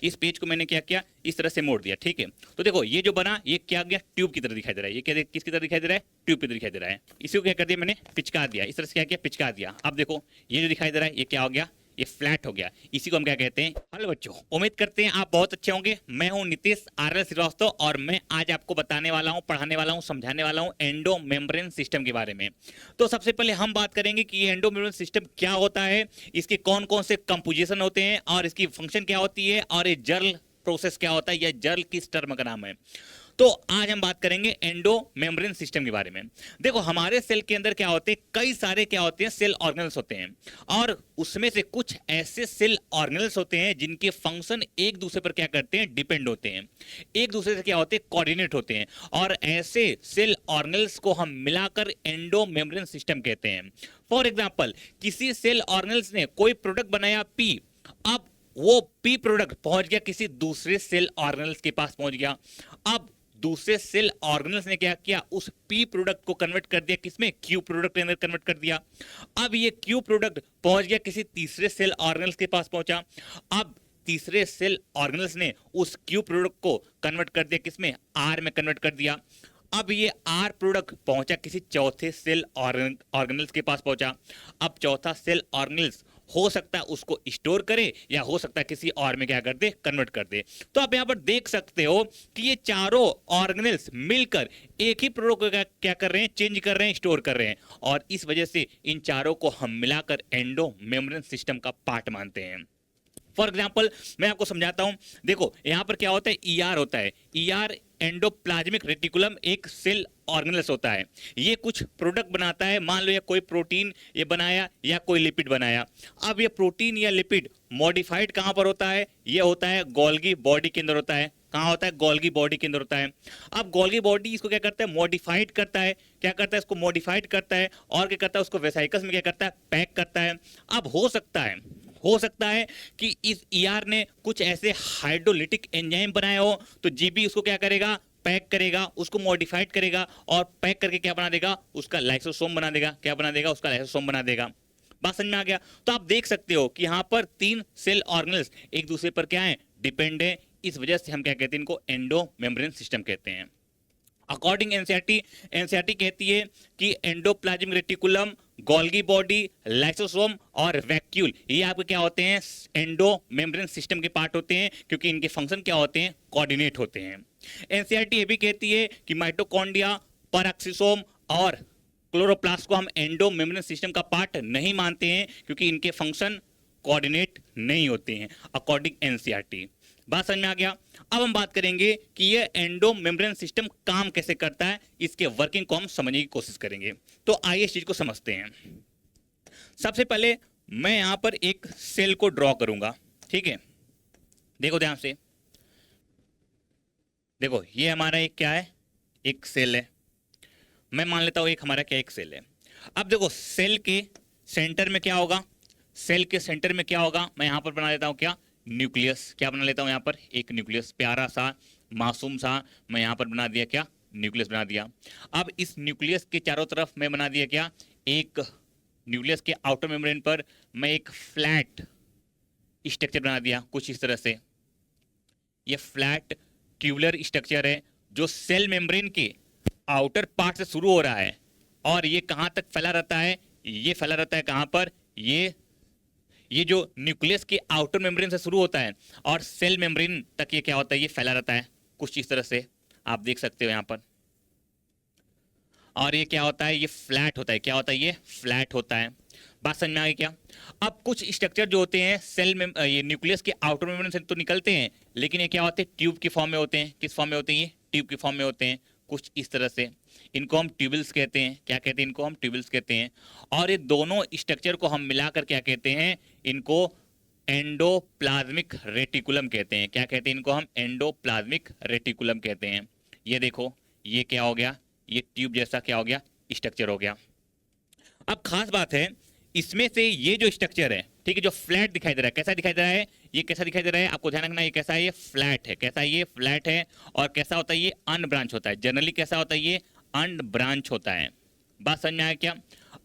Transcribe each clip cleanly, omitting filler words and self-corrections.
इस पेज को मैंने क्या किया, इस तरह से मोड़ दिया, ठीक है। तो देखो ये जो बना ये क्या गया, ट्यूब की तरह दिखाई दे रहा है। ये क्या किसकी तरह दिखाई दे रहा है, ट्यूब की तरह दिखाई दे रहा है। इसी को क्या कर दिया मैंने, पिचका दिया, इस तरह से क्या किया, पिचका दिया। अब देखो ये जो दिखाई दे रहा है ये क्या हो गया, ये फ्लैट हो गया। इसी को हम क्या कहते हैं। हेलो बच्चों, उम्मीद करते हैं आप बहुत अच्छे होंगे। मैं हूं नीतीश आरएल श्रीवास्तव और मैं आज आपको बताने वाला हूं, पढ़ाने वाला हूं, समझाने वाला हूं एंडो मेम्ब्रेन सिस्टम के बारे में। तो सबसे पहले हम बात करेंगे कि ये एंडो मेम्ब्रेन सिस्टम क्या होता है, इसके कौन कौन से कंपोजिशन होते हैं और इसकी फंक्शन क्या होती है और ये जर्ल प्रोसेस क्या होता है या जर्ल किस टर्म का नाम है। तो आज हम बात करेंगे एंडो मेम्ब्रेन सिस्टम के बारे में। देखो हमारे सेल के अंदर क्या होते हैं, कई सारे क्या होते हैं, सेल ऑर्गेनल्स होते हैं और उसमें से कुछ ऐसे सेल ऑर्गेनल्स होते हैं जिनके फंक्शन एक दूसरे पर क्या करते हैं, डिपेंड होते हैं, एक दूसरे से क्या होते हैं, कोऑर्डिनेट होते हैं। और ऐसे सेल ऑर्गेनल्स को हम मिलाकर एंडो मेम्ब्रेन सिस्टम कहते हैं। फॉर एग्जाम्पल, किसी सेल ऑर्गेनल्स ने कोई प्रोडक्ट बनाया पी, अब वो पी प्रोडक्ट पहुंच गया किसी दूसरे सेल ऑर्गेनल्स के पास पहुंच गया। अब दूसरे सेल ऑर्गेनल्स ने क्या किया, उस पी प्रोडक्ट को कन्वर्ट कर दिया किसमें, क्यू प्रोडक्ट के अंदर कन्वर्ट कर दिया। अब ये क्यू प्रोडक्ट पहुंच गया किसी तीसरे सेल ऑर्गेनल्स के पास पहुंचा। अब तीसरे सेल ऑर्गेनल्स ने उस क्यू प्रोडक्ट को कन्वर्ट कर दिया किसमें, आर में कन्वर्ट कर दिया। अब ये आर प्रोडक्ट पहुंचा किसी चौथे सेल ऑर्गेनल्स के पास पहुंचा। अब चौथा सेल ऑर्गेनल्स हो सकता है उसको स्टोर करे या हो सकता है किसी और में क्या कर दे, कन्वर्ट कर दे। तो आप यहां पर देख सकते हो कि ये चारों ऑर्गेनल्स मिलकर एक ही प्रोडक्ट को क्या कर रहे हैं, चेंज कर रहे हैं, स्टोर कर रहे हैं। और इस वजह से इन चारों को हम मिलाकर एंडो मेम्ब्रेन सिस्टम का पार्ट मानते हैं। फॉर एग्जाम्पल मैं आपको समझाता हूं। देखो यहां पर क्या होता है, ईआर होता है। ईआर एंडोप्लाज्मिक रेटिकुलम एक सेल ऑर्गेनल्स होता है। ये कुछ प्रोडक्ट बनाता है, मान लो ये कोई प्रोटीन ये बनाया या कोई लिपिड बनाया। अब ये प्रोटीन या लिपिड मॉडिफाइड कहां पर होता है, ये होता है गोल्गी बॉडी के अंदर होता है। कहां होता है, गोल्गी बॉडी के अंदर होता है। अब गोल्गी बॉडी इसको क्या करता है, मॉडिफाइड करता है। क्या करता है, इसको मॉडिफाइड करता है और क्या करता है, उसको वेसाइकल्स में क्या करता है, पैक करता है। अब हो सकता है कि इस ईआर ने कुछ ऐसे हाइड्रोलिटिक एंजाइम बनाए हो, तो जीबी उसको क्या करेगा, पैक करेगा, उसको मॉडिफाइड करेगा और पैक करके क्या बना देगा, उसका लाइसोसोम बना देगा। क्या बना देगा, उसका लाइसोसोम बना देगा। बात समझ में आ गया। तो आप देख सकते हो कि यहां पर तीन सेल ऑर्गेनल्स एक दूसरे पर क्या है, डिपेंड है। इस वजह से हम क्या कहते हैं, इनको एंडो मेम्ब्रेन सिस्टम कहते हैं। अकॉर्डिंग एनसीईआरटी कहती है कि endoplasmic reticulum, Golgi body, lysosome और वैक्यूल ये आपके क्या होते हैं, एंडो मेम्ब्रेन सिस्टम के पार्ट होते हैं, क्योंकि इनके फंक्शन क्या होते हैं, कोऑर्डिनेट होते हैं। एनसीईआरटी ये भी कहती है कि माइटोकॉन्ड्रिया, पेरोक्सिसोम और क्लोरोप्लास्ट को हम एंडो मेम्ब्रेन सिस्टम का पार्ट नहीं मानते हैं, क्योंकि इनके फंक्शन कोऑर्डिनेट नहीं होते हैं अकॉर्डिंग एनसीईआरटी। बात समझ में आ गया। अब हम बात करेंगे कि ये एंडो मेम्ब्रेन सिस्टम काम कैसे करता है, इसके वर्किंग को हम समझने की कोशिश करेंगे। तो आइए इस चीज को समझते हैं। सबसे पहले मैं यहां पर एक सेल को ड्रॉ करूंगा, ठीक है। देखो ध्यान से, देखो ये हमारा एक क्या है, एक सेल है। मैं मान लेता हूं एक हमारा क्या, एक सेल है। अब देखो सेल के सेंटर में क्या होगा, सेल के सेंटर में क्या होगा, मैं यहां पर बना लेता हूं क्या, न्यूक्लियस। क्या बना लेता हूं यहां पर, एक न्यूक्लियस, प्यारा सा मासूम सा मैं यहां पर बना दिया क्या, न्यूक्लियस बना दिया। अब इस न्यूक्लियस के चारों तरफ मैं बना दिया क्या, एक न्यूक्लियस के आउटर मेम्ब्रेन पर मैं एक फ्लैट स्ट्रक्चर बना दिया कुछ इस तरह से। ये फ्लैट ट्यूबुलर स्ट्रक्चर है जो सेल मेम्ब्रेन के आउटर पार्ट से शुरू हो रहा है और ये कहां तक फैला रहता है, ये फैला रहता है कहां पर, ये जो न्यूक्लियस के आउटर मेम्ब्रेन से शुरू होता है और सेल मेम्ब्रेन तक ये क्या होता है, ये फैला रहता है कुछ इस तरह से, आप देख सकते हो यहां पर। और ये क्या होता है, ये फ्लैट होता है। क्या होता है, ये फ्लैट होता है। बात समझ में आ गई क्या। अब कुछ स्ट्रक्चर जो होते हैं सेल में, ये न्यूक्लियस के आउटर मेम्ब्रेन से तो निकलते हैं, लेकिन ये क्या होते हैं, ट्यूब की फॉर्म में होते हैं। किस फॉर्म में होते हैं, ये ट्यूब की फॉर्म में होते हैं कुछ इस तरह से। इनको हम ट्यूबल्स कहते हैं। क्या कहते हैं, इनको हम ट्यूबल्स कहते हैं। और ये दोनों स्ट्रक्चर को हम मिलाकर क्या कहते हैं, इनको एंडोप्लाज्मिक रेटिकुलम कहते हैं। क्या कहते हैं, इनको हम एंडोप्लाज्मिक रेटिकुलम कहते हैं। ये देखो ये क्या हो गया, ये ट्यूब जैसा क्या हो गया, स्ट्रक्चर हो गया। अब खास बात है, इसमें से ये जो स्ट्रक्चर है, ठीक है, जो फ्लैट दिखाई दे रहा है, कैसा दिखाई दे रहा है, ये कैसा दिखाई दे रहा है, आपको ध्यान रखना, ये कैसा है, ये फ्लैट है। कैसा है, ये फ्लैट है। और कैसा होता है, ये अनब्रांच होता है। जनरली कैसा होता है, ये अनब्रांच होता है। बात समझ में आया क्या।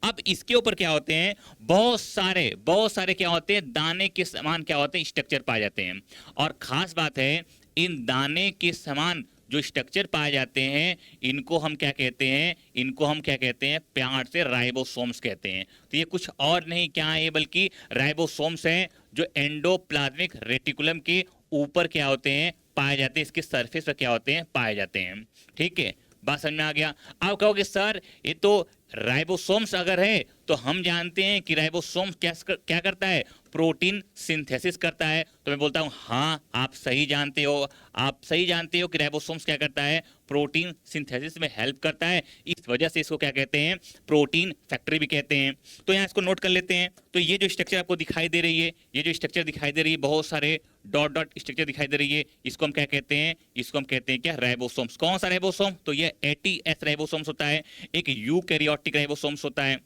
अब इसके ऊपर क्या होते हैं, बहुत सारे क्या होते हैं, दाने के समान क्या होते हैं, स्ट्रक्चर पाए जाते हैं। और खास बात है, इन दाने के समान जो स्ट्रक्चर पाए जाते हैं, इनको हम क्या कहते हैं, इनको हम क्या कहते हैं, प्यार से राइबोसोम्स कहते हैं। तो ये कुछ और नहीं क्या है, बल्कि राइबोसोम्स हैं, जो एंडोप्लाज्मिक रेटिकुलम के ऊपर क्या होते हैं, पाए जाते हैं, इसके सरफेस पर क्या होते हैं, पाए जाते हैं। ठीक है, बात समझ में आ गया। आप कहोगे सर ये तो राइबोसोम्स अगर है तो हम जानते हैं कि राइबोसोम्स क्या करता है, प्रोटीन सिंथेसिस करता है। तो मैं बोलता हूं हाँ, आप सही जानते हो, आप सही जानते हो कि राइबोसोम्स क्या करता है, प्रोटीन सिंथेसिस में हेल्प करता है। इस वजह से इसको क्या कहते हैं, प्रोटीन फैक्ट्री भी कहते हैं। तो यहाँ इसको नोट कर लेते हैं। तो ये जो स्ट्रक्चर आपको दिखाई दे रही है, ये जो स्ट्रक्चर दिखाई दे रही है, बहुत सारे डॉट डॉट स्ट्रक्चर दिखाई दे रही है, इसको हम क्या कहते हैं, इसको हम कहते हैं क्या, राइबोसोम्स। कौन सा राइबोसोम, तो ये एटीएस राइबोसोम्स होता है। एक यूकैरियोटिक राइबोसोम्स होता है,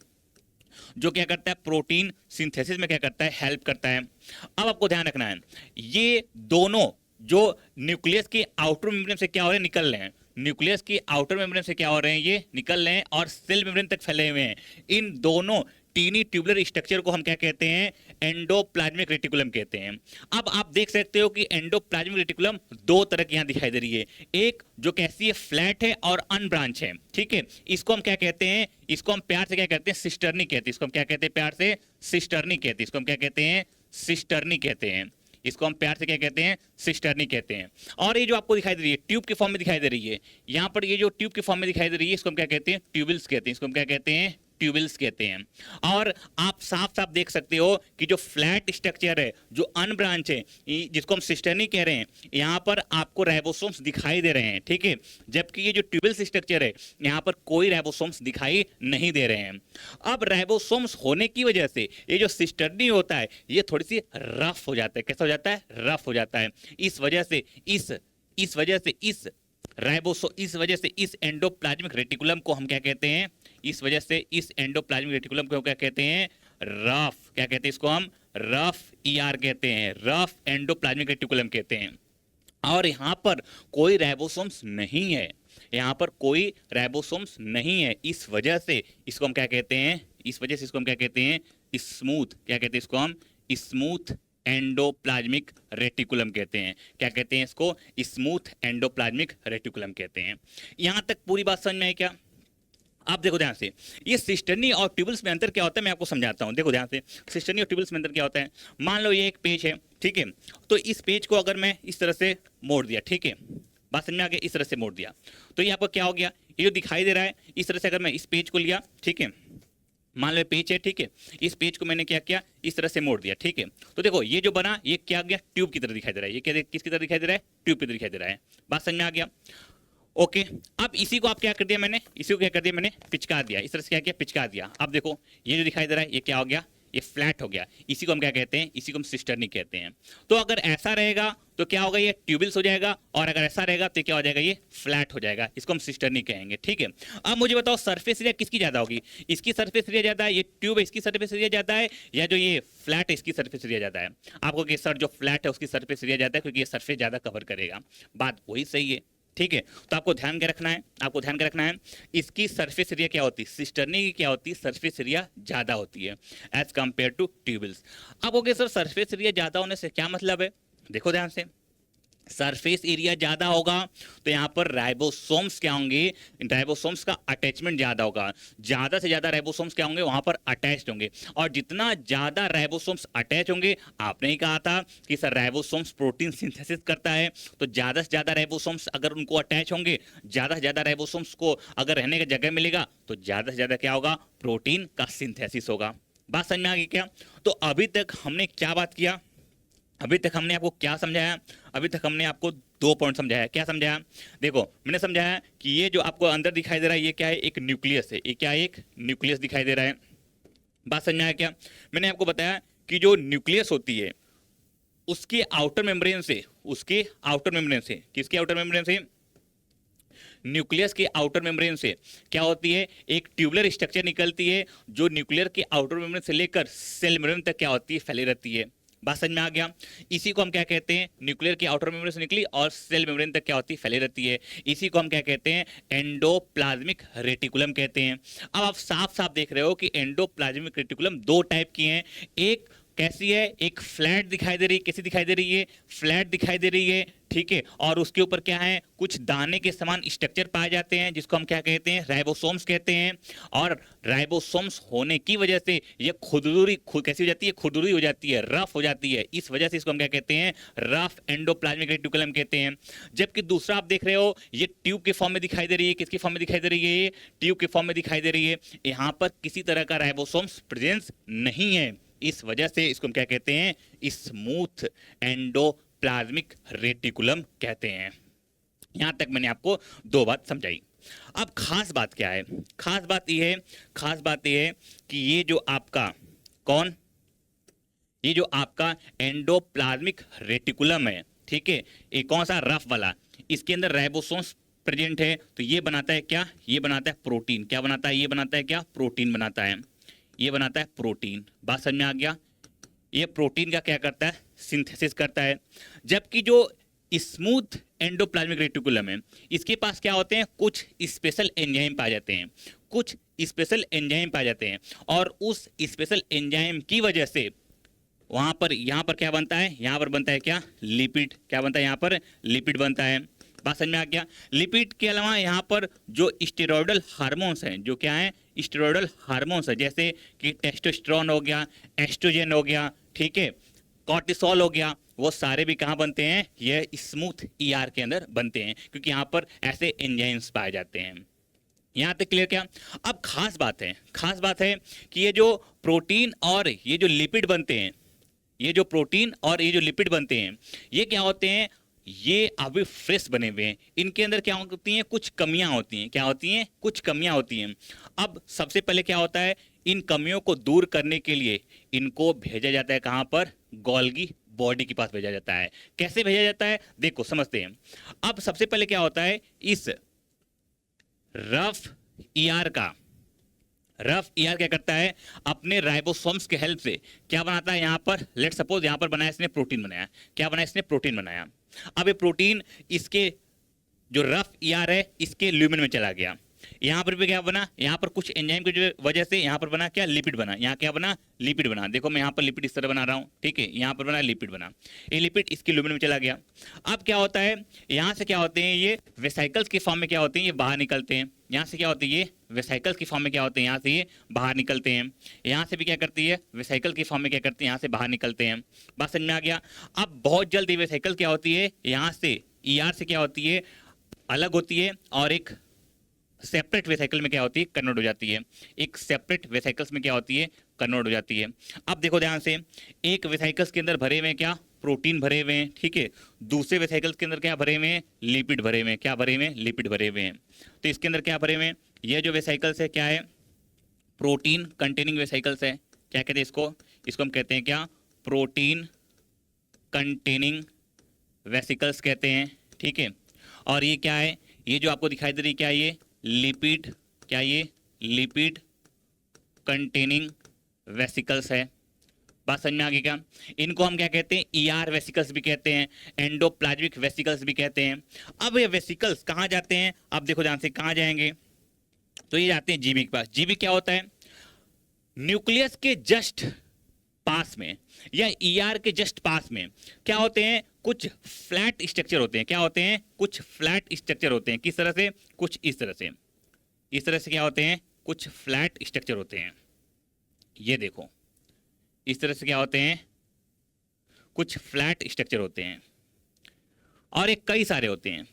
जो क्या करता है, प्रोटीन सिंथेसिस में क्या करता है, हेल्प करता है। अब आपको ध्यान रखना है, ये दोनों जो न्यूक्लियस के आउटर मेम्ब्रेन से क्या हो रहे हैं, निकल रहे हैं, न्यूक्लियस की आउटर मेम्ब्रेन से क्या हो रहे हैं, ये निकल रहे हैं और सेल मेम्ब्रेन तक फैले हुए हैं। इन दोनों टीनी ट्यूबुलर स्ट्रक्चर को हम क्या कहते हैं, एंडोप्लाज्मिक रेटिकुलम कहते हैं। अब आप देख सकते हो कि एंडोप्लाज्मिक रेटिकुलम दो तरह की यहां दिखाई दे रही है, एक जो कैसी है, फ्लैट है और अनब्रांच है। ठीक है, इसको हम क्या कहते हैं, इसको हम प्यार से क्या कहते हैं, सिस्टर्नी कहते हैं। इसको हम क्या कहते हैं, प्यार से सिस्टर्नी कहते हैं। इसको हम क्या कहते हैं, सिस्टर्नी कहते हैं। इसको हम प्यार से क्या कहते हैं, सिस्टर्नी कहते हैं। और ये जो आपको दिखाई दे रही है, ट्यूब के फॉर्म में दिखाई दे रही है, यहाँ पर ये जो ट्यूब के फॉर्म में दिखाई दे रही है, इसको हम क्या कहते हैं, ट्यूबल्स कहते हैं। इसको हम क्या कहते हैं, ट्यूबल्स कहते हैं। और आप साफ साफ देख सकते हो कि जो फ्लैट स्ट्रक्चर है, जो अनब्रांच है, जिसको हम सिस्टर्नी कह रहे हैं, यहाँ पर आपको राइबोसोम्स दिखाई दे रहे हैं। ठीक है, जबकि ये जो ट्यूबल्स स्ट्रक्चर है, यहाँ पर कोई राइबोसोम्स दिखाई नहीं दे रहे हैं। अब राइबोसोम्स होने की वजह से ये जो सिस्टर्नी होता है, ये थोड़ी सी रफ हो जाता है। कैसा हो जाता है, रफ हो जाता है। इस वजह से इस वजह से इस एंडोप्लाज्मिक रेटिकुलम को हम क्या कहते हैं, इस वजह से इस एंडोप्लाज्मिक रेटिकुलम को क्या कहते हैं, रफ। क्या कहते हैं इसको हम, रफ ईआर कहते हैं, रफ एंडोप्लाज्मिक रेटिकुलम कहते हैं। और यहाँ पर कोई राइबोसोम्स नहीं है, यहाँ पर कोई राइबोसोम्स नहीं है। इस वजह से इसको हम क्या कहते हैं, इस वजह से इसको हम क्या कहते हैं, स्मूथ। क्या कहते हैं इसको हम, स्मूथ एंडोप्लाज्मिक रेटिकुलम कहते हैं। क्या कहते हैं इसको, स्मूथ एंडोप्लाज्मिक रेटिकुलम कहते हैं। यहां तक पूरी बात समझ में आई क्या? आप देखो ध्यान से, ये सिस्टर्नी और ट्यूबल्स में अंतर क्या होता है मैं आपको समझाता हूं। देखो ध्यान से, सिस्टर्नी और ट्यूबल्स में अंतर क्या होता है। मान लो ये एक पेज है, ठीक है, तो इस पेज को अगर मैं इस तरह से मोड़ दिया, ठीक है, बात समझ में आ गया, इस तरह से मोड़ दिया, तो ये आपको क्या हो गया, ये जो दिखाई दे रहा है, इस तरह से अगर मैं इस पेज को लिया, ठीक है, मान लो पेज है, ठीक है, इस पेज को मैंने क्या किया, इस तरह से मोड़ दिया, ठीक है, तो देखो ये जो बना, ये क्या गया, ट्यूब की तरह दिखाई दे रहा है। ये क्या, किसकी तरह दिखाई दे रहा है, ट्यूब की तरह दिखाई दे रहा है। बात समझ में आ गया? ओके, अब इसी को आप क्या कर दिया मैंने, इसी को क्या कर दिया मैंने, पिचका दिया। इस तरह से क्या किया, पिचका दिया। अब देखो ये जो दिखाई दे रहा है, ये क्या हो गया, ये फ्लैट हो गया। इसी को हम क्या कहते हैं, इसी को हम सिस्टर्नी कहते हैं। तो अगर ऐसा रहेगा तो क्या होगा, ये ट्यूबल्स हो जाएगा, और अगर ऐसा रहेगा तो क्या हो जाएगा, ये फ्लैट हो जाएगा। इसको हम सिस्टर्नी कहेंगे, ठीक है। अब मुझे बताओ सरफेस एरिया किसकी ज्यादा होगी, इसकी सरफेस एरिया ज्यादा है, ये ट्यूब है इसकी सरफेस एरिया ज्यादा है, या जो ये फ्लैट है इसकी सरफेस एरिया ज्यादा है? आपको कि सर जो फ्लैट है उसकी सरफेस एरिया ज्यादा है, क्योंकि ये सरफेस ज्यादा कवर करेगा। बात वही सही है, ठीक है। तो आपको ध्यान क्या रखना है, आपको ध्यान क्या रखना है, इसकी सरफेस एरिया क्या होती है, सिस्टर्नी की क्या होती है, सरफेस एरिया ज्यादा होती है एज कंपेयर टू ट्यूबल्स। अब ओके सर, सरफेस एरिया ज्यादा होने से क्या मतलब है, देखो ध्यान से, सरफेस एरिया ज्यादा होगा तो यहाँ पर राइबोसोम्स क्या होंगे, राइबोसोम्स का अटैचमेंट ज्यादा होगा। ज्यादा से ज्यादा राइबोसोम्स क्या होंगे, वहां पर अटैच्ड होंगे, और जितना ज्यादा राइबोसोम्स अटैच होंगे, आपने ही कहा था कि सर राइबोसोम्स प्रोटीन सिंथेसिस करता है, तो ज्यादा से ज्यादा राइबोसोम्स अगर उनको अटैच होंगे, ज्यादा से ज्यादा राइबोसोम्स को अगर रहने की जगह मिलेगा, तो ज्यादा से ज्यादा क्या होगा, प्रोटीन का सिंथेसिस होगा। बात समझ में आ गई क्या? तो अभी तक हमने क्या बात किया, अभी तक हमने आपको क्या समझाया, अभी तक हमने आपको 2 पॉइंट समझाया। क्या समझाया? देखो मैंने समझाया कि ये जो आपको अंदर दिखाई दे रहा है, ये क्या है, एक न्यूक्लियस है। ये क्या है, एक न्यूक्लियस दिखाई दे रहा है। बात समझ में आया क्या? मैंने आपको बताया कि जो न्यूक्लियस होती है, उसके आउटर मेम्ब्रेन से, उसके आउटर मेम्ब्रेन से, किसके आउटर मेम्ब्रेन से, न्यूक्लियस के आउटर मेम्ब्रेन से क्या होती है, एक ट्यूबुलर स्ट्रक्चर निकलती है, जो न्यूक्लियर के आउटर मेम्ब्रेन से लेकर सेल मेम्ब्रेन तक क्या होती है, फैली रहती है। बात समझ में आ गया। इसी को हम क्या कहते हैं, न्यूक्लियर की आउटर मेम्ब्रेन से निकली और सेल मेम्ब्रेन तक क्या होती है, फैली रहती है। इसी को हम क्या कहते हैं, एंडोप्लाज्मिक रेटिकुलम कहते हैं। अब आप साफ साफ देख रहे हो कि एंडोप्लाज्मिक रेटिकुलम दो टाइप की हैं। एक कैसी है, एक फ्लैट दिखाई दे रही है, कैसी दिखाई दे रही है, फ्लैट दिखाई दे रही है, ठीक है। और उसके ऊपर क्या है, कुछ दाने के समान स्ट्रक्चर पाए जाते हैं जिसको हम क्या कहते हैं, राइबोसोम्स कहते हैं। और राइबोसोम्स होने की वजह से ये खुरदुरी कैसी हो जाती है, खुरदुरी हो जाती है, रफ हो जाती है। इस वजह से इसको हम क्या कहते हैं, रफ एंडोप्लाज्मिक रेटिकुलम कहते हैं। जबकि दूसरा आप देख रहे हो, ये ट्यूब के फॉर्म में दिखाई दे रही है। किसके फॉर्म में दिखाई दे रही है, ये ट्यूब के फॉर्म में दिखाई दे रही है। यहाँ पर किसी तरह का राइबोसोम्स प्रेजेंस नहीं है। इस वजह से इसको हम क्या कहते हैं, स्मूथ एंडोप्लाज्मिक रेटिकुलम कहते हैं। यहां तक मैंने आपको दो बात समझाई। अब खास बात क्या है, खास बात यह है कि ये जो आपका कौन, ये जो आपका एंडोप्लाज्मिक रेटिकुलम है, ठीक है, ये कौन सा, रफ वाला, इसके अंदर राइबोसोम्स प्रेजेंट है। तो ये बनाता है क्या, ये बनाता है प्रोटीन। क्या बनाता है, ये बनाता है क्या, प्रोटीन बनाता है। ये बनाता है प्रोटीन। बात समझ में आ गया। ये प्रोटीन का क्या करता है, सिंथेसिस करता है। जबकि जो स्मूथ एंडोप्लाज्मिक रेटिकुलम है, इसके पास क्या होते हैं, कुछ स्पेशल एंजाइम पाए जाते हैं, कुछ स्पेशल एंजाइम पाए जाते हैं। और उस स्पेशल एंजाइम की वजह से वहां पर, यहाँ पर क्या बनता है, यहाँ पर बनता है क्या, लिपिड। क्या बनता है, यहाँ पर लिपिड बनता है। बात समझ में आ गया। लिपिड के अलावा यहाँ पर जो स्टेरॉयडल हार्मोन्स हैं, जो क्या है, स्टेरॉयडल हार्मोन्स है, जैसे कि टेस्टोस्टेरोन हो गया, एस्ट्रोजन हो गया, ठीक है, कॉर्टिसोल हो गया, वो सारे भी कहाँ बनते हैं, ये स्मूथ ईआर के अंदर बनते हैं, क्योंकि यहाँ पर ऐसे एंजाइम्स पाए जाते हैं। यहाँ तक क्लियर क्या। अब खास बात है कि ये जो प्रोटीन और ये जो लिपिड बनते हैं, ये जो प्रोटीन और ये जो लिपिड बनते हैं, ये क्या होते हैं, ये अभी फ्रेश बने हुए हैं। इनके अंदर क्या होती हैं, कुछ कमियां होती हैं। क्या होती हैं, कुछ कमियां होती हैं। अब सबसे पहले क्या होता है, इन कमियों को दूर करने के लिए इनको भेजा जाता है कहां पर, गोल्गी बॉडी के पास भेजा जाता है। कैसे भेजा जाता है, देखो समझते हैं। अब सबसे पहले क्या होता है, इस रफ ईआर का, रफ ईआर क्या करता है, अपने राइबोसोम्स के हेल्प से क्या बनाता है, यहाँ पर लेट सपोज यहाँ पर बनाया इसने, प्रोटीन बनाया। क्या बनाया इसने, प्रोटीन बनाया। अब ये प्रोटीन इसके जो रफ ईआर है, इसके ल्यूमेन में चला गया। यहाँ पर भी क्या बना, यहाँ पर कुछ एंजाइम की वजह से यहाँ पर बना क्या, लिपिड बना। यहाँ क्या बना, लिपिड बना। देखो मैं यहाँ पर लिपिड इस तरह बना रहा हूँ, ठीक है, यहाँ पर बना लिपिड बना। ये लिपिड इसके ल्यूमेन में चला गया। अब क्या होता है, यहाँ से क्या होते हैं, ये वेसाइकल्स के फॉर्म में क्या होते हैं, ये बाहर निकलते हैं। यहाँ से क्या होती है, ये वेसाइकल्स की फॉर्म में क्या होते हैं, यहाँ से ये बाहर निकलते हैं। यहाँ से भी क्या करती है, वेसाइकल की फॉर्म में क्या करती है, यहाँ से बाहर निकलते हैं। बात समझ में आ गया। अब बहुत जल्द ये वेसाइकल क्या होती है, यहाँ से ईआर से क्या होती है, अलग होती है और एक सेपरेट वेसाइकल में क्या होती है, कन्वर्ट हो जाती है। एक सेपरेट वेसाइकल्स में क्या होती है, कन्वर्ट हो जाती है। अब देखो ध्यान से, एक वेसाइकल्स के अंदर भरे हुए हैं क्या, प्रोटीन भरे हुए हैं, ठीक है। दूसरे वेसाइकल्स के अंदर क्या भरे हुए हैं, लिपिड भरे हुए हैं। क्या भरे हुए हैं, लिपिड भरे हुए हैं। तो इसके अंदर क्या भरे हुए हैं, ये जो वेसाइकल्स है क्या है, प्रोटीन कंटेनिंग वेसाइकल्स है। क्या कहते हैं इसको, इसको हम कहते हैं क्या, प्रोटीन कंटेनिंग वेसिकल्स कहते हैं, ठीक है। और ये क्या है, ये जो आपको दिखाई दे रही है क्या, ये लिपिड, क्या ये लिपिड कंटेनिंग वेसिकल्स है। बात समझ में आ गई क्या। इनको हम क्या कहते हैं, ईआर वेसिकल्स भी कहते हैं, एंडोप्लाज्मिक वेसिकल्स भी कहते हैं। अब ये वेसिकल्स कहाँ जाते हैं, अब देखो ध्यान से, कहाँ जाएंगे, तो ये जाते हैं जीबी के पास। जीबी क्या होता है, न्यूक्लियस के जस्ट पास में या ईआर के जस्ट पास में क्या होते हैं, कुछ फ्लैट स्ट्रक्चर होते हैं। क्या होते हैं, कुछ फ्लैट स्ट्रक्चर होते हैं। किस तरह से, कुछ इस तरह से, इस तरह से क्या होते हैं, कुछ फ्लैट स्ट्रक्चर होते हैं। ये देखो इस तरह से क्या होते हैं, कुछ फ्लैट स्ट्रक्चर होते हैं। और एक कई सारे होते हैं।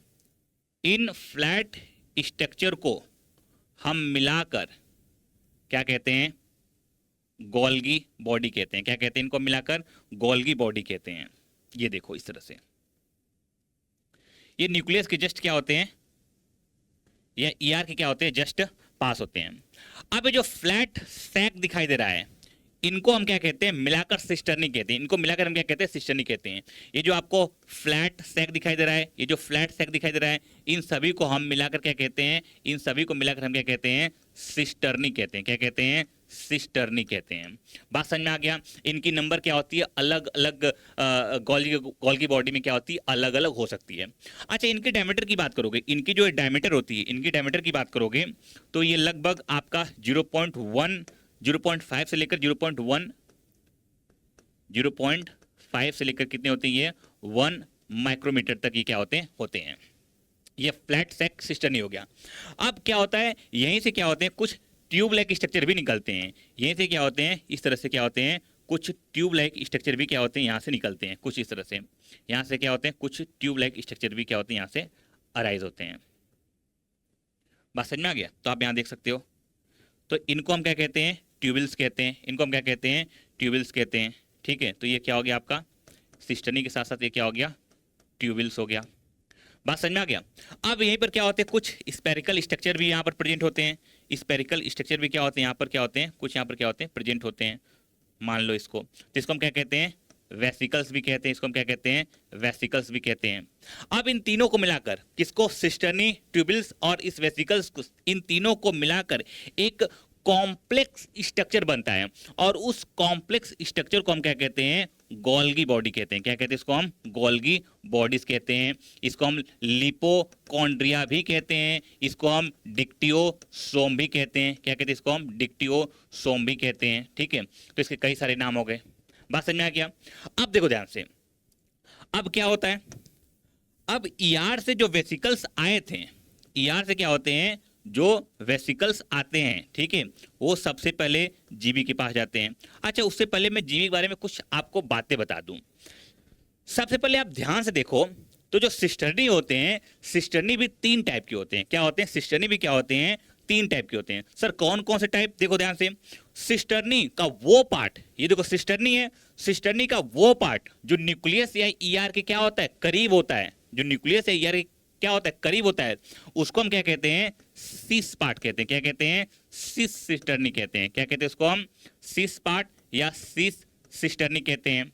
इन फ्लैट स्ट्रक्चर को हम मिलाकर क्या कहते हैं, गोल्गी बॉडी कहते हैं। क्या कहते हैं, इनको मिलाकर गोल्गी बॉडी कहते हैं। ये देखो इस तरह से, ये न्यूक्लियस के जस्ट क्या होते हैं, या ईआर के क्या होते हैं, जस्ट पास होते हैं। अब ये जो फ्लैट सैक दिखाई दे रहा है, इनको हम क्या कहते हैं, मिलाकर सिस्टर्नी कहते हैं। इनको मिलाकर हम क्या कहते हैं, सिस्टर्नी कहते हैं। ये जो आपको फ्लैट सैक दिखाई दे रहा है, ये जो फ्लैट सैक दिखाई दे रहा है, इन सभी को हम मिलाकर क्या कहते हैं, इन सभी को मिलाकर हम क्या कहते हैं, सिस्टर्नी कहते हैं। क्या कहते हैं, सिस्टर्नी कहते हैं। बात समझ में आ गया। इनकी नंबर क्या होती है, अलग अलग गोल्गी बॉडी में क्या होती है, अलग अलग हो सकती है। अच्छा, इनके डायमीटर की बात करोगे, इनकी जो डायमीटर होती है, इनकी डायमीटर की बात करोगे तो ये लगभग आपका 0.1 0.5 से लेकर 0.5 से लेकर कितने होते हैं ये 1 माइक्रोमीटर तक ये क्या होते हैं। ये फ्लैट सैक सिस्टर्नी हो गया। अब क्या होता है, यहीं से क्या होते हैं, कुछ ट्यूब लाइक स्ट्रक्चर भी निकलते हैं। यहीं से क्या होते हैं, इस तरह से क्या होते हैं, कुछ ट्यूब लाइक स्ट्रक्चर भी क्या होते हैं, यहाँ से निकलते हैं, कुछ इस तरह से। यहाँ से क्या होते हैं, कुछ ट्यूब लाइक स्ट्रक्चर भी क्या होते हैं, यहाँ से अराइज होते हैं। बात समझ में आ गया। तो आप यहाँ देख सकते हो, तो इनको हम क्या कहते हैं, ट्यूबल्स कहते हैं। इनको हम क्या कहते हैं, ट्यूबल्स कहते हैं। ठीक है, तो ये क्या हो गया आपका सिस्टर्नी के साथ साथ ये क्या हो गया, ट्यूबल्स हो गया। बात समझ में आ गया। अब यहीं पर क्या होते हैं, कुछ स्पेरिकल स्ट्रक्चर भी यहाँ पर प्रेजेंट होते हैं। स्पेरिकल स्ट्रक्चर भी क्या होते हैं, यहाँ पर क्या होते हैं, कुछ यहाँ पर क्या होते हैं, प्रेजेंट होते हैं। मान लो इसको, तो इसको हम क्या कहते हैं, वेसिकल्स भी कहते हैं। इसको हम क्या कहते हैं, वेसिकल्स भी कहते हैं। अब इन तीनों को मिलाकर, किसको, सिस्टर्नी, ट्यूबल्स और इस वेसिकल्स को, इन तीनों को मिलाकर एक कॉम्प्लेक्स स्ट्रक्चर बनता है। और उस कॉम्प्लेक्स स्ट्रक्चर को हम क्या कहते हैं, गोल्गी बॉडी कहते हैं। क्या कहते हैं इसको हम, गोल्गी बॉडीज कहते हैं। इसको हम लिपोकॉन्ड्रिया भी कहते हैं। इसको हम डिक्टियोसोम भी कहते हैं। क्या कहते हैं इसको हम, डिक्टियोसोम भी कहते हैं। ठीक है, तो इसके कई सारे नाम हो गए। बात समझ में आ गया। अब देखो ध्यान से, अब क्या होता है, अब ईआर से जो वेसिकल्स आए थे, ईआर से क्या होते हैं, जो वेसिकल्स आते हैं, ठीक है, वो सबसे पहले जीबी के पास जाते हैं। अच्छा, उससे पहले मैं जीबी के बारे में कुछ आपको बातें बता दूं। सबसे पहले आप ध्यान से देखो, तो जो सिस्टर्नी होते हैं, सिस्टर्नी भी 3 टाइप के होते हैं। क्या होते हैं, सिस्टर्नी भी क्या होते हैं, 3 टाइप के होते हैं। सर कौन कौन से टाइप, देखो ध्यान से। सिस्टर्नी का वो पार्ट, ये देखो सिस्टर्नी है, सिस्टर्नी का वो पार्ट जो न्यूक्लियस या ईआर के क्या होता है, करीब होता है, जो न्यूक्लियस या ईआर के क्या होता है, करीब होता है, उसको हम क्या कहते हैं, सिस पार्ट कहते हैं। क्या कहते हैं, सिस सिस्टर्नी कहते हैं। क्या कहते हैं उसको हम, सिस पार्ट या सिस सिस्टर्नी कहते हैं।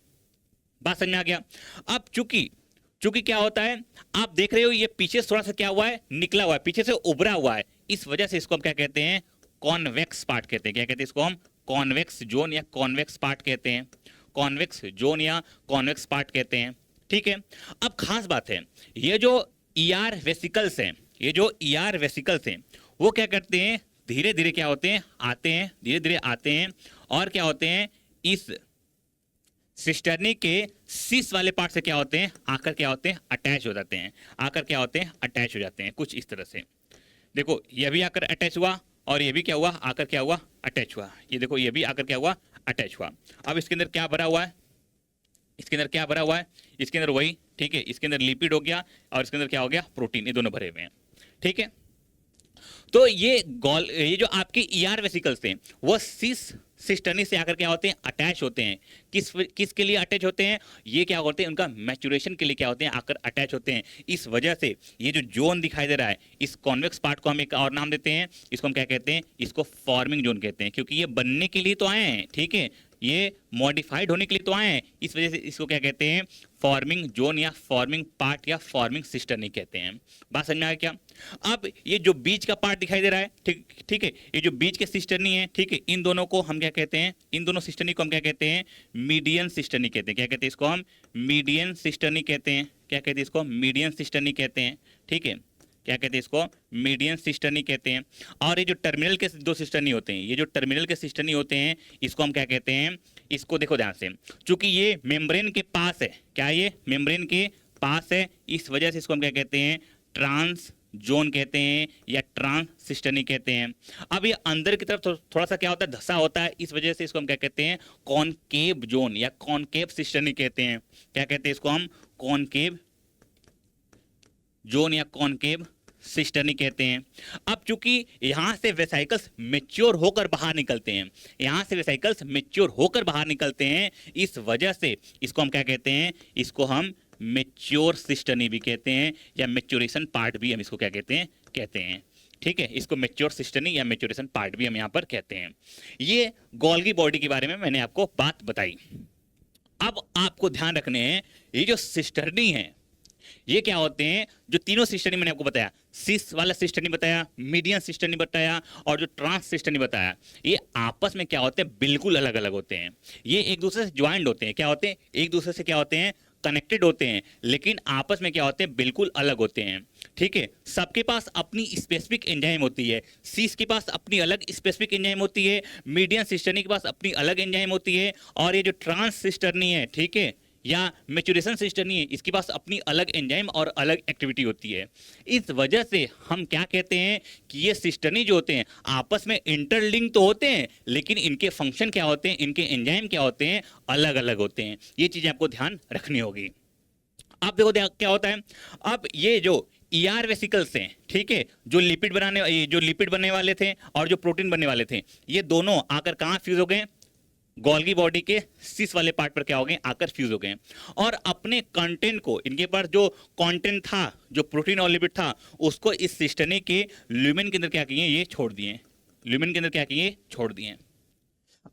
बात समझ में आ गया। अब चूंकि क्या होता है, आप देख रहे हो ये पीछे थोड़ा सा क्या हुआ है, निकला हुआ है, पीछे से उभरा हुआ है, इस वजह से इसको हम क्या कहते हैं, कॉन्वेक्स पार्ट कहते हैं। क्या कहते हैं इसको हम, कॉन्वेक्स जोन या कॉन्वेक्स पार्ट कहते हैं। कॉन्वेक्स जोन या कॉन्वेक्स पार्ट कहते हैं। ठीक है, अब खास बात है, ये जो ईआर वेसिकल्स हैं, ये जो ईआर वेसिकल्स हैं, वो क्या करते हैं, धीरे धीरे क्या होते हैं, आते हैं, धीरे धीरे आते हैं, और क्या होते हैं, इस सिस्टर्नी के सिस वाले पार्ट से क्या होते हैं, आकर क्या होते हैं, अटैच हो जाते हैं। आकर क्या होते हैं, अटैच हो जाते हैं, कुछ इस तरह से। देखो ये भी आकर अटैच हुआ, और ये भी क्या हुआ, आकर क्या हुआ, अटैच हुआ। ये देखो ये भी आकर क्या हुआ, अटैच हुआ। अब इसके अंदर क्या भरा हुआ है, इसके अंदर क्या भरा हुआ है, इसके अंदर वही, ठीक है, इसके अंदर लिपिड हो गया, और इसके अंदर क्या हो गया, प्रोटीन, ये दोनों भरे हुए हैं। ठीक है, तो ये जो आपके ईआर वेसिकल्स हैं, वो सिस्टर्नी से आकर क्या होते हैं, अटैच होते हैं। किसके लिए अटैच होते हैं, ये क्या होते हैं, उनका मैच्योरेशन के लिए क्या होते हैं, आकर अटैच होते हैं। इस वजह से ये जो जोन दिखाई दे रहा है, इस कॉन्वेक्स पार्ट को हम एक और नाम देते हैं, इसको हम क्या कहते हैं, इसको फॉर्मिंग जोन कहते हैं। क्योंकि ये बनने के लिए तो आए हैं, ठीक है, ये मॉडिफाइड होने के लिए तो आए हैं, इस वजह से इसको क्या कहते हैं, फॉर्मिंग जोन या फॉर्मिंग पार्ट या फॉर्मिंग सिस्टर्नी कहते हैं। बात समझ में आया क्या। अब ये जो बीच का पार्ट दिखाई दे रहा है, ठीक है, ये जो बीच के सिस्टर्नी है, ठीक है, इन दोनों को हम क्या कहते हैं, इन दोनों सिस्टर्नी को हम क्या कहते हैं, मीडियन सिस्टर्नी कहते हैं। क्या कहते हैं इसको हम, मीडियन सिस्टर्नी कहते हैं। क्या कहते हैं इसको, मीडियन सिस्टर्नी कहते हैं। ठीक है, क्या कहते हैं इसको, मीडियन सिस्टर्नी कहते हैं। और ये जो टर्मिनल के 2 सिस्टर्नी होते हैं, ये जो टर्मिनल के सिस्टर्नी होते हैं, इसको हम क्या कहते हैं, इसको देखो ध्यान से, चूंकि ये मेम्ब्रेन के पास है, क्या ये मेम्ब्रेन के पास है, इस वजह से इसको हम क्या कहते हैं, ट्रांस जोन कहते हैं या ट्रांस सिस्टर्नी कहते हैं। अब ये अंदर की तरफ थोड़ा सा क्या होता है, धसा होता है, इस वजह से इसको हम क्या कहते हैं, कॉनकेव जोन या कॉनकेव सिस्टर्नी कहते हैं। क्या कहते हैं इसको हम, कॉनकेव जोन या कॉनकेव सिस्टर्नी कहते हैं। अब चूंकि यहाँ से वेसाइकल्स मेच्योर होकर बाहर निकलते हैं, यहाँ से वेसाइकल्स मेच्योर होकर बाहर निकलते हैं, इस वजह से इसको हम क्या कहते हैं, इसको हम मेच्योर सिस्टर्नी भी कहते हैं, या मेच्योरेशन पार्ट भी हम इसको क्या कहते हैं। ठीक है, इसको मेच्योर सिस्टर्नी या मेच्योरेशन पार्ट भी हम यहाँ पर कहते हैं। ये गोल्गी बॉडी के बारे में मैंने आपको बात बताई। अब आपको ध्यान रखने हैं, ये जो सिस्टर्नी है, ये क्या होते हैं, जो तीनों सिस्टर्नी मैंने आपको बताया, सिस वाला सिस्टर्नी बताया, मीडियन सिस्टर्नी बताया और जो ट्रांस सिस्टर्नी बताया, ये आपस में क्या होते हैं, बिल्कुल अलग अलग होते हैं। ये एक दूसरे से ज्वाइंट होते हैं, क्या होते हैं, एक दूसरे से क्या होते हैं, कनेक्टेड होते हैं, लेकिन आपस में क्या होते हैं, बिल्कुल अलग होते हैं। ठीक है, सबके पास अपनी स्पेसिफिक एंजाइम होती है। सीस के पास अपनी अलग स्पेसिफिक एंजाइम होती है, मीडियन सिस्टर्नी के पास अपनी अलग एंजाइम होती है, और ये जो ट्रांस सिस्टर्नी है, ठीक है, या मैच्योरेशन सिस्टर्नी है, इसके पास अपनी अलग एंजाइम और अलग एक्टिविटी होती है। इस वजह से हम क्या कहते हैं कि ये सिस्टर्नी जो होते हैं आपस में इंटरलिंक तो होते हैं, लेकिन इनके फंक्शन क्या होते हैं, इनके एंजाइम क्या होते हैं, अलग अलग होते हैं। ये चीजें आपको ध्यान रखनी होगी। आप देखो क्या होता है, अब ये जो ईआर वेसिकल्स हैं, ठीक है, जो लिपिड बनने वाले थे और जो प्रोटीन बनने वाले थे, ये दोनों आकर कहाँ फ्यूज हो गए, गोल्गी बॉडी के सिस वाले पार्ट पर क्या हो गए, आकर फ्यूज हो गए, और अपने कंटेंट को, इनके पास जो कंटेंट था, जो प्रोटीन और लिपिड था, उसको इस सिस्टर्नी के ल्यूमेन के अंदर क्या किए, ये छोड़ दिए, ल्यूमेन के अंदर क्या किए, छोड़ दिए।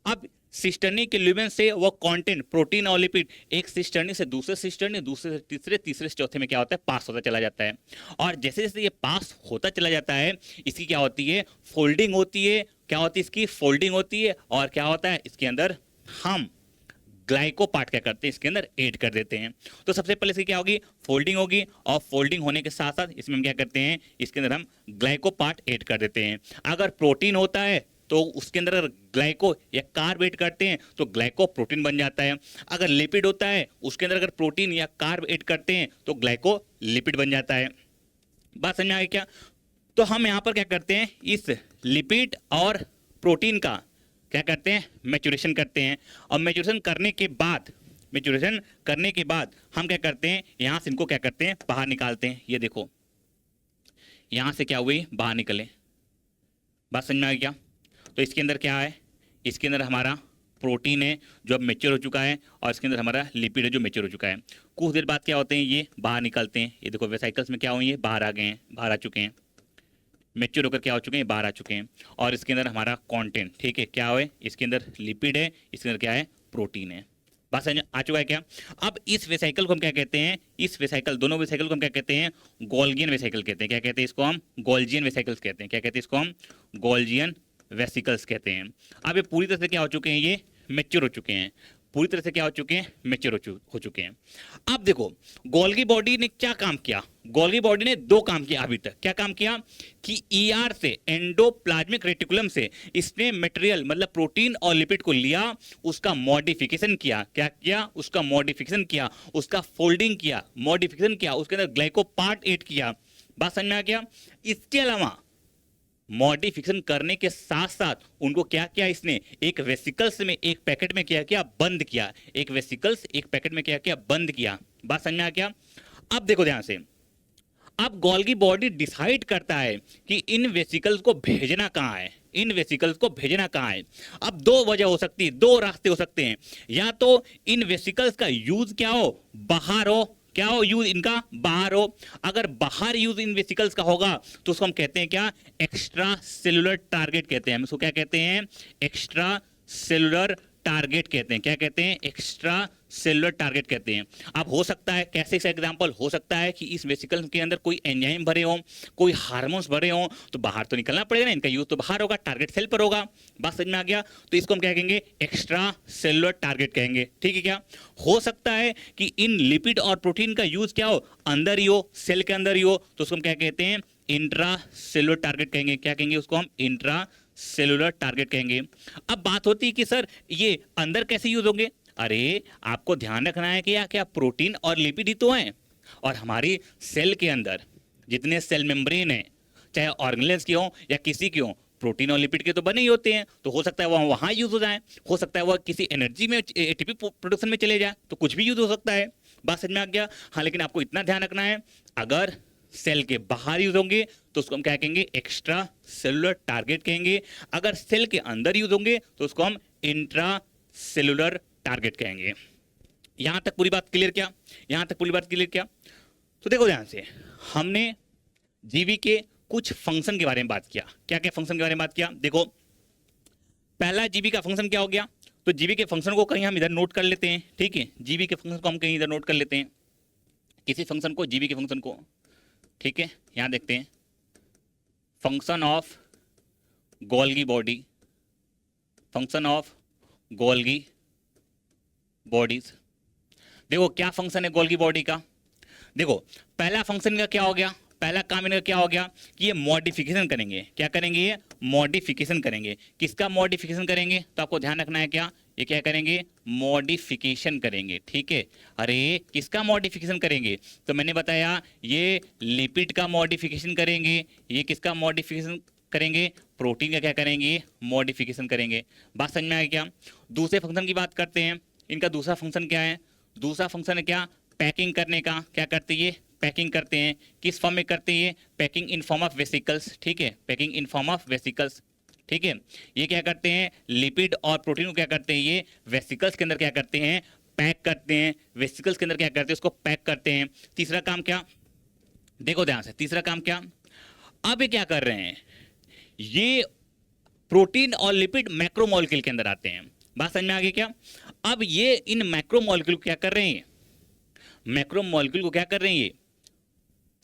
अब सिस्टर्नी के ल्यूमेन से वो कंटेंट, प्रोटीन और लिपिड, एक सिस्टर्नी से दूसरे सिस्टर्नी, दूसरे से तीसरे, तीसरे से चौथे में क्या होता है, पास होता चला जाता है। और जैसे जैसे ये पास होता चला जाता है, इसकी क्या होती है, फोल्डिंग होती है। क्या होती है इसकी, फोल्डिंग होती है। और क्या होता है, इसके अंदर हम ग्लाइको पार्ट क्या करते हैं, इसके अंदर ऐड कर देते हैं। तो सबसे पहले इसकी क्या होगी, फोल्डिंग होगी, और फोल्डिंग होने के साथ साथ इसमें हम क्या करते हैं, इसके अंदर हम ग्लाइको पार्ट ऐड कर देते हैं। अगर प्रोटीन होता है तो उसके अंदर अगर ग्लाइको या कार्ब ऐड करते हैं तो ग्लाइको प्रोटीन बन जाता है। अगर लिपिड होता है उसके अंदर अगर प्रोटीन या कार्ब ऐड करते हैं तो ग्लाइको लिपिड बन जाता है। बात समझ में आ गई क्या? तो हम यहाँ पर क्या करते हैं, इस लिपिड और प्रोटीन का क्या करते हैं, मैच्योरेशन करते हैं। और मैच्योरेशन करने के बाद हम क्या करते हैं, यहाँ से इनको क्या करते हैं, बाहर निकालते हैं। ये देखो यहाँ से क्या हुई, बाहर निकले। बात समझ में आ गई क्या? तो इसके अंदर क्या है, इसके अंदर हमारा प्रोटीन है जो अब मेच्योर हो चुका है, और इसके अंदर हमारा लिपिड है जो मेच्योर हो चुका है। कुछ देर बाद क्या होते हैं, ये बाहर निकलते हैं। ये देखो वेसाइकल्स में क्या हुई है, बाहर आ गए हैं, बाहर आ चुके हैं, मेच्योर होकर क्या हो चुके हैं, बाहर आ चुके हैं। और इसके अंदर हमारा कंटेंट, ठीक है, क्या है, इसके अंदर लिपिड है, इसके अंदर क्या है, प्रोटीन है। बात समझ आ चुका है क्या? अब इस वेसाइकल को हम क्या कहते हैं, इस वेसाइकल, दोनों वेसाइकल को हम क्या कहते हैं, गोल्गियन वेसाइकल कहते हैं। क्या कहते हैं इसको हम, गोल्जियन वेसाइकल्स कहते हैं। क्या कहते हैं इसको हम, गोल्जियन वेसिकल्स कहते हैं। अब ये पूरी तरह से क्या हो चुके हैं, ये मेच्योर हो चुके हैं, पूरी तरह से क्या हो चुके हैं, मेच्योर हो चुके हैं। अब देखो गोल्गी बॉडी ने क्या काम किया, गोल्गी बॉडी ने दो काम किया अभी तक। क्या काम किया कि ईआर से, एंडोप्लाज्मिक रेटिकुलम से इसने मटेरियल मतलब प्रोटीन और लिपिड को लिया, उसका मॉडिफिकेशन किया। क्या किया, उसका मॉडिफिकेशन किया, उसका फोल्डिंग किया, मॉडिफिकेशन किया, उसके अंदर ग्लाइको पार्ट ऐड किया। बात समझ में आ गया? इसके अलावा मॉडिफिकेशन करने के साथ साथ उनको क्या किया, इसने एक वेसिकल्स में, एक पैकेट में क्या किया, बंद किया। एक वेसिकल्स एक पैकेट में क्या किया, बंद किया। बात समझ में आ गया? अब देखो ध्यान से, अब गोल्गी बॉडी डिसाइड करता है कि इन वेसिकल्स को भेजना कहाँ है, इन वेसिकल्स को भेजना कहाँ है। अब दो वजह हो सकती है, दो रास्ते हो सकते हैं। या तो इन वेसिकल्स का यूज क्या हो, बाहर हो, क्या हो, यूज इनका बाहर हो। अगर बाहर यूज इन वेसिकल्स का होगा तो उसको हम कहते हैं क्या, एक्स्ट्रा सेलुलर टारगेट कहते हैं। हम इसको क्या कहते हैं, एक्स्ट्रा सेलुलर टारगेट कहते हैं। क्या कहते हैं, एक्स्ट्रा सेलुलर टारगेट कहते हैं। अब हो सकता है, कैसे से एग्जांपल हो सकता है कि इस वेसिकल के अंदर कोई एंजाइम भरे हों, कोई हार्मोन्स भरे हों, तो बाहर तो निकलना पड़ेगा ना, इनका यूज तो बाहर होगा, टारगेट सेल पर होगा। बात समझ में आ गया? तो इसको हम क्या कहेंगे, एक्स्ट्रा सेलुलर टारगेट कहेंगे। ठीक है क्या? हो सकता है कि इन लिपिड और प्रोटीन का यूज क्या हो, अंदर ही हो, सेल के अंदर ही हो, तो उसको हम क्या कहते हैं, इंट्रा सेलुलर टारगेट कहेंगे। क्या कहेंगे उसको हम, इंट्रा सेलुलर टारगेट कहेंगे। अब बात होती है कि सर ये अंदर कैसे यूज होंगे। अरे आपको ध्यान रखना है कि क्या प्रोटीन और लिपिड ही तो हैं, और हमारी सेल के अंदर जितने सेल मेम्ब्रेन हैं, चाहे ऑर्गेनेल्स के हों या किसी के हों, प्रोटीन और लिपिड के तो बने ही होते हैं। तो हो सकता है वह वहाँ यूज हो जाए, हो सकता है वह किसी एनर्जी में, एटीपी प्रोडक्शन में चले जाए, तो कुछ भी यूज हो सकता है। बात समझ में आ गया? हाँ, लेकिन आपको इतना ध्यान रखना है, अगर सेल के बाहर यूज होंगे तो उसको हम क्या कहेंगे, एक्स्ट्रा सेलुलर टारगेट कहेंगे। अगर सेल के अंदर यूज होंगे तो उसको हम इंट्रा सेलुलर टारगेट कहेंगे। यहां तक पूरी बात क्लियर क्या? यहां तक पूरी बात क्लियर क्या? तो देखो ध्यान से, हमने जीवी के कुछ फंक्शन के बारे में बात किया। क्या क्या फंक्शन के बारे में बात किया? देखो पहला जीवी का फंक्शन क्या हो गया, तो जीवी के फंक्शन को कहीं हम इधर नोट कर लेते हैं। ठीक है, जीवी के फंक्शन को हम कहीं इधर नोट कर लेते हैं। किसी फंक्शन को, जीबी के फंक्शन को, ठीक है, यहां देखते हैं function of Golgi body, function of Golgi bodies. देखो क्या फंक्शन है गोल्गी बॉडी का। देखो पहला फंक्शन का क्या हो गया, पहला काम इनका क्या हो गया कि ये मॉडिफिकेशन करेंगे। क्या करेंगे, ये मॉडिफिकेशन करेंगे। किसका मॉडिफिकेशन करेंगे, तो आपको ध्यान रखना है क्या, ये क्या करेंगे, मॉडिफिकेशन करेंगे, ठीक है। अरे किसका मॉडिफिकेशन करेंगे, तो मैंने बताया ये लिपिड का मॉडिफिकेशन करेंगे। ये किसका मॉडिफिकेशन करेंगे, प्रोटीन का क्या करेंगे, मॉडिफिकेशन करेंगे। बात समझ में आ गई क्या। दूसरे फंक्शन की बात करते हैं। इनका दूसरा फंक्शन क्या है, दूसरा फंक्शन है क्या, पैकिंग करने का। क्या करते हैं, पैकिंग करते हैं। किस फॉर्म में करते हैं, packing in form of vesicles, ठीक है, packing in form of vesicles, ठीक है। ये क्या करते हैं, लिपिड और प्रोटीन को क्या करते हैं, ये वेसिकल्स के अंदर क्या करते हैं, पैक करते हैं। वेसिकल्स के अंदर क्या करते हैं, उसको पैक करते हैं। तीसरा काम क्या, देखो ध्यान से, तीसरा काम क्या, अब ये क्या कर रहे हैं, ये प्रोटीन और लिपिड मैक्रोमोलेक्यूल के अंदर आते हैं। बात समझ में आ गई क्या। अब ये इन मैक्रोमोलेक्यूल को क्या कर रहे हैं, मैक्रोमोलेक्यूल को क्या कर रहे हैं, ये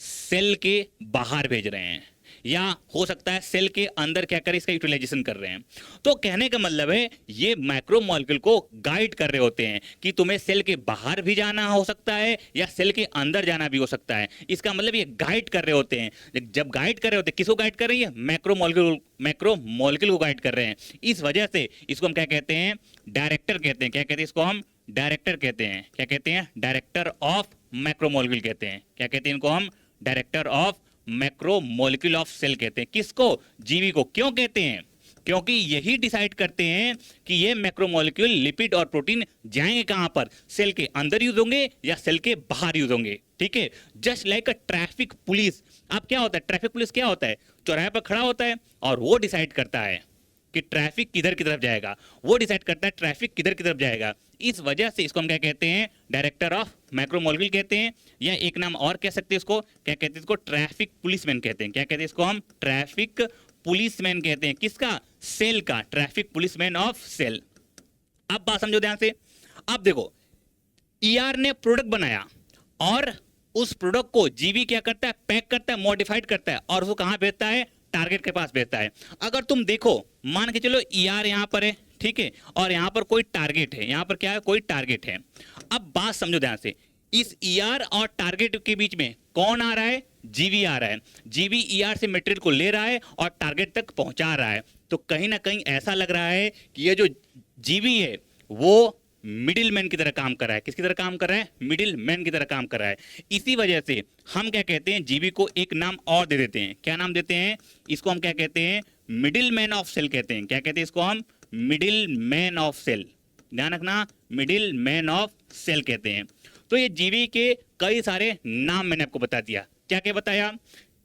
सेल के बाहर भेज रहे हैं, या हो सकता है सेल के अंदर क्या करें, इसका यूटिलाइजेशन कर रहे हैं। तो कहने का मतलब है ये मैक्रोमोलेक्यूल को गाइड कर रहे होते हैं कि तुम्हें सेल के बाहर भी जाना हो सकता है या सेल के अंदर जाना भी हो सकता है। इसका मतलब ये गाइड कर रहे होते हैं। जब गाइड कर रहे होते हैं, किसको गाइड कर रही है, मैक्रोमोलेक्यूल को गाइड कर रहे हैं। इस वजह से इसको हम क्या कहते हैं, डायरेक्टर कहते हैं। क्या कहते हैं इसको हम, डायरेक्टर कहते हैं। क्या कहते हैं, डायरेक्टर ऑफ मैक्रोमोलेक्यूल कहते हैं। क्या कहते हैं इनको हम, director of macromolecule of cell कहते हैं। किसको, जीवी को। क्यों कहते हैं, क्योंकि यही डिसाइड करते हैं कि ये मैक्रोमोलेक्यूल लिपिड और प्रोटीन जाएंगे कहां पर, सेल के अंदर यूज होंगे या सेल के बाहर यूज होंगे, ठीक है। Just like a traffic police. अब क्या होता है, ट्रैफिक पुलिस क्या होता है, चौराहे पर खड़ा होता है और वो डिसाइड करता है कि ट्रैफिक किधर की तरफ जाएगा, वो डिसाइड करता है ट्रैफिक किधर की तरफ जाएगा। इस वजह से इसको हम क्या कहते हैं, डायरेक्टर ऑफ मैक्रोमोलेक्यूल कहते हैं, या एक नाम और कह सकते हैं इसको, क्या कहते हैं इसको, ट्रैफिक पुलिसमैन कहते हैं। क्या कहते हैं इसको हम, ट्रैफिक पुलिसमैन कहते हैं। किसका, सेल का, ट्रैफिक पुलिसमैन ऑफ सेल। अब बात समझो ध्यान से। अब देखो ईआर ने प्रोडक्ट बनाया और उस प्रोडक्ट को जीवी क्या करता है, पैक करता है, मॉडिफाइड करता है और उसको कहां भेजता है, टारगेट के पास भेजता है। अगर तुम देखो, मान के चलो ईआर यहां पर है, ठीक है, और यहां पर कोई टारगेट है, यहां पर क्या है, कोई टारगेट है। अब बात समझो ध्यान से, इस ईआर और टारगेट के बीच में कौन आ रहा है, जीवी आ रहा है। जीवी ईआर से मटेरियल को ले रहा है और टारगेट तक पहुंचा रहा है। तो कहीं ना कहीं ऐसा लग रहा है कि ये जो जीवी है वो मिडिल मैन की तरह काम कर रहा है। किसकी तरह काम कर रहा है, मिडिल मैन की तरह काम कर रहा है। इसी वजह से हम क्या कहते हैं, जीवी को एक नाम और दे देते हैं। क्या नाम देते हैं, इसको हम क्या कहते हैं, मिडिल मैन ऑफ सेल कहते हैं। क्या कहते हैं इसको हम, मिडिल मैन ऑफ सेल। ध्यान रखना, मिडिल मैन ऑफ सेल कहते हैं। तो ये जीवी के कई सारे नाम मैंने आपको बता दिया। क्या क्या बताया,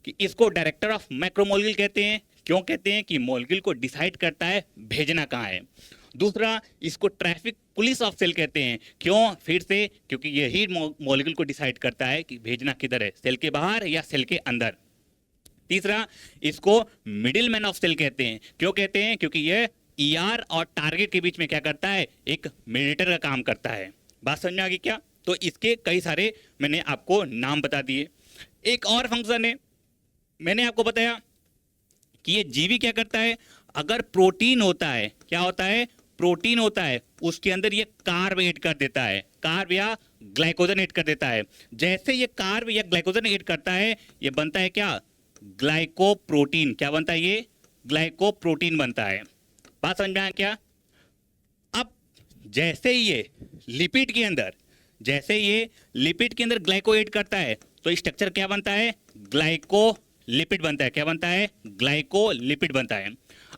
कि इसको डायरेक्टर ऑफ मैक्रोमोलेक्यूल कहते हैं। क्यों कहते हैं, कि मोलेक्यूल को डिसाइड करता है भेजना कहाँ है। दूसरा, इसको ट्रैफिक पुलिस ऑफ सेल कहते हैं। क्यों, फिर से, क्योंकि यही मोलेक्यूल को डिसाइड करता है कि भेजना किधर है, सेल के बाहर या सेल के अंदर। तीसरा, इसको मिडिल मैन ऑफ सेल कहते हैं। क्यों कहते हैं, क्योंकि यह ईआर और टारगेट के बीच में क्या करता है, एक मीडिएटर का काम करता है। बात समझ में आ गई क्या। तो इसके कई सारे मैंने आपको नाम बता दिए। एक और फंक्शन है, मैंने आपको बताया कि ये जीवी क्या करता है, अगर प्रोटीन होता है, क्या होता है, प्रोटीन होता है, उसके अंदर ये कार्ब ऐड कर देता है, कार्ब या ग्लाइकोजन ऐड कर देता है। जैसे ये कार्ब या ग्लाइकोजन ऐड करता है, ये बनता है क्या, ग्लाइकोप्रोटीन। क्या बनता है, ये ग्लाइकोप्रोटीन बनता है। बात समझ में आया क्या। अब जैसे ये लिपिड के अंदर, जैसे ये लिपिड के अंदर ग्लाइको ऐड करता है, तो स्ट्रक्चर क्या बनता है, ग्लाइकोलिपिड बनता है। क्या बनता है, ग्लाइकोलिपिड बनता है।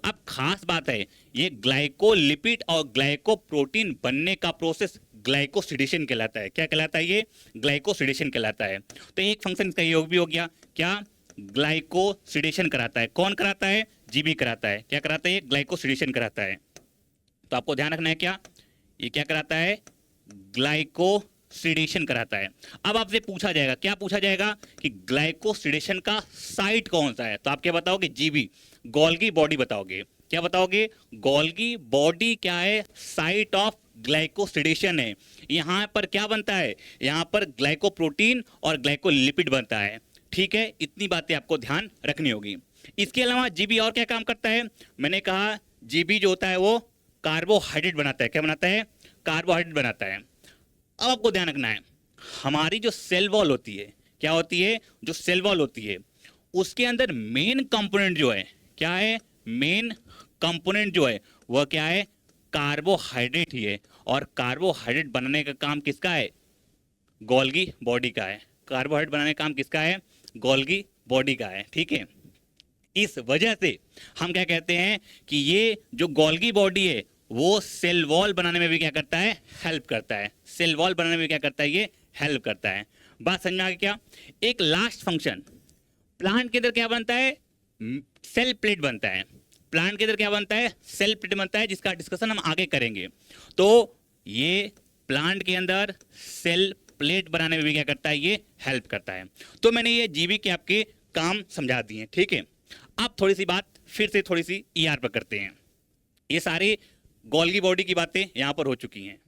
अब खास बात है, ये ग्लाइकोलिपिड और ग्लाइकोप्रोटीन बनने का प्रोसेस ग्लाइकोसिडेशन कहलाता है। क्या कहलाता है, ये ग्लाइकोसिडेशन कहलाता है। तो एक फंक्शन इसका योग भी हो गया, क्या, ग्लाइकोसिडेशन कराता है। कौन कराता है, जीबी कराता है। क्या कराता है, ग्लाइकोसिडेशन कराता है। तो आपको ध्यान रखना है, क्या, ये क्या कराता है, ग्लाइकोसिडेशन कराता है। अब आपसे पूछा जाएगा, क्या पूछा जाएगा, कि ग्लाइकोसिडेशन का साइट कौन सा है। तो आप क्या बताओगे, जीबी, गोल्गी बॉडी बताओगे। क्या बताओगे, गोल्गी बॉडी क्या है, साइट ऑफ ग्लाइकोसिडेशन है। यहाँ पर क्या बनता है, यहाँ पर ग्लाइकोप्रोटीन और ग्लाइकोलिपिड बनता है। ठीक है, इतनी बातें आपको ध्यान रखनी होगी। इसके अलावा जीबी और क्या काम करता है, मैंने कहा जीबी जो होता है वो कार्बोहाइड्रेट बनाता है। क्या बनाता है, कार्बोहाइड्रेट बनाता है। अब आपको ध्यान रखना है, हमारी जो सेल वॉल होती है, क्या होती है, जो सेल वॉल होती है उसके अंदर मेन कंपोनेंट जो है, क्या है, मेन कंपोनेंट जो है वह क्या है, कार्बोहाइड्रेट ही है। और कार्बोहाइड्रेट बनाने का काम किसका है, गोल्गी बॉडी का है। कार्बोहाइड्रेट बनाने का काम किसका है, गोल्गी बॉडी का है। ठीक है, इस वजह से हम क्या कहते हैं कि ये जो गोल्गी बॉडी है वो सेल वॉल बनाने में भी क्या करता है, हेल्प करता है। सेल वॉल बनाने में क्या करता है, ये हेल्प करता है। बात समझ में आ गई क्या। एक लास्ट फंक्शन, प्लांट के अंदर क्या बनता है, सेल प्लेट बनता है। प्लांट के अंदर क्या बनता है, सेल प्लेट बनता है, जिसका डिस्कशन हम आगे करेंगे। तो ये प्लांट के अंदर सेल प्लेट बनाने में भी क्या करता है, ये हेल्प करता है। तो मैंने ये जीबी के आपके काम समझा दिए। ठीक है, अब थोड़ी सी बात फिर से थोड़ी सी ईआर पर करते हैं। ये सारे गोल्गी बॉडी की बातें यहां पर हो चुकी हैं।